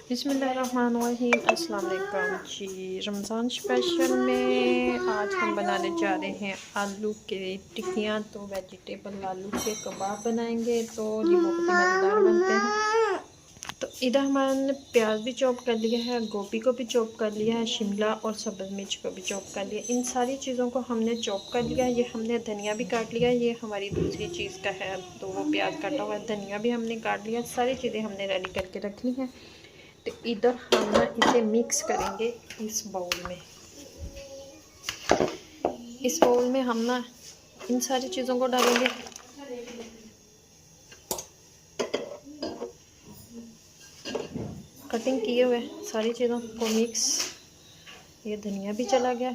बिस्मिल्लाहिर्रहमानिर्रहीम। अस्सलाम वालेकुम जी। रमज़ान स्पेशल में आज हम बनाने जा रहे हैं आलू के टिक्कियाँ। तो वेजिटेबल आलू के कबाब बनाएंगे तो ये बहुत ही मज़ेदार बनते हैं। तो इधर हमने प्याज भी चॉप कर लिया है, गोभी को भी चॉप कर लिया है, शिमला और सब्ज़ मिर्च को भी चॉप कर लिया। इन सारी चीज़ों को हमने चॉप कर लिया है। ये हमने धनिया भी काट लिया, ये हमारी दूसरी चीज़ का है तो वो प्याज काटा हुआ है, धनिया भी हमने काट लिया। सारी चीज़ें हमने रेडी करके रख ली हैं। तो इधर हम ना इसे मिक्स करेंगे इस बाउल में। इस बाउल में हम ना इन सारी चीज़ों को डालेंगे। कटिंग किए हुए सारी चीज़ों को मिक्स। ये धनिया भी चला गया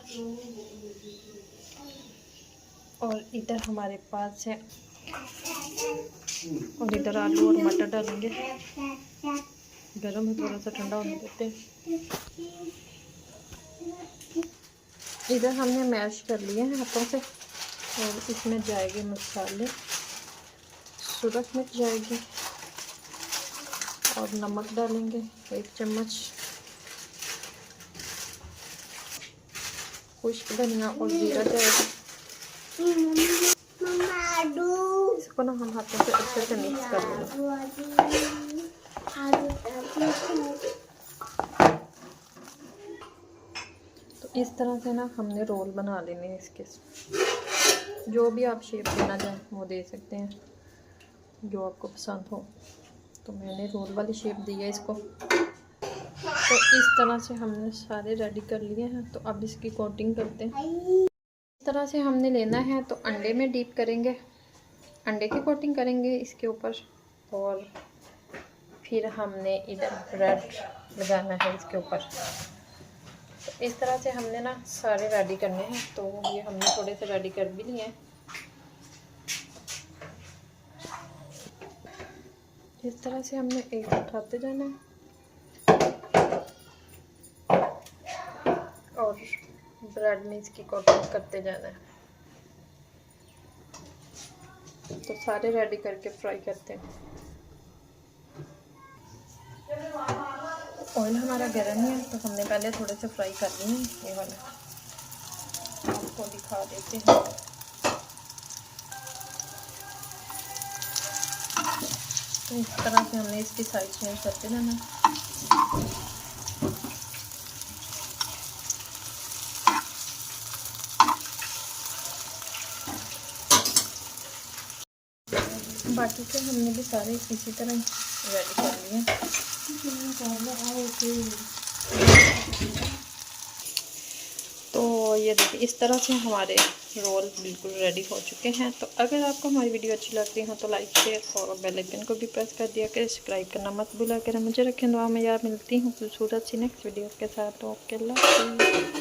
और इधर हमारे पास है, और इधर आलू और मटर डालेंगे। गरम है, थोड़ा सा ठंडा होने देते हैं। इधर हमने मैश कर लिए हैं हाथों से और इसमें जाएंगे मसाले। सूरज मिर्च जाएगी और नमक डालेंगे 1 चम्मच, खुश्क धनिया और जीरा जाएगा। इसको ना हम हाथों से अच्छे से मिक्स कर लेंगे। तो इस तरह से ना हमने रोल बना लेने हैं इसके। जो भी आप शेप देना चाहें वो दे सकते हैं, जो आपको पसंद हो। तो मैंने रोल वाली शेप दी है इसको। तो इस तरह से हमने सारे रेडी कर लिए हैं। तो अब इसकी कोटिंग करते हैं। इस तरह से हमने लेना है तो अंडे में डीप करेंगे, अंडे की कोटिंग करेंगे इसके ऊपर, और फिर हमने इधर ब्रेड लगाना है इसके ऊपर। तो इस तरह से हमने ना सारे रेडी करने हैं। तो ये हमने थोड़े से रेडी कर भी लिए हैं। इस तरह से हमने एक उठाते जाना है और ब्रेड में इसकी कोटिंग करते जाना है। तो सारे रेडी करके फ्राई करते हैं। ऑयल हमारा गर्म है तो हमने पहले थोड़े से फ्राई कर लिए हैं। ये वाला आपको दिखा देते हैं। तो इस तरह से हमने इसकी साइज चेंज करते रहना। बाकी के हमने भी सारे इसी तरह रेडी कर लिए। तो ये देखिए इस तरह से हमारे रोल बिल्कुल रेडी हो चुके हैं। तो अगर आपको हमारी वीडियो अच्छी लगती हो तो लाइक शेयर और बेल आइकन को भी प्रेस कर दिया करें। सब्सक्राइब करना मत भूला करें। मुझे रखें दुआ में। यार मिलती हूँ खूबसूरत सी नेक्स्ट वीडियो के साथ। ओके, अल्लाह हाफ़िज़।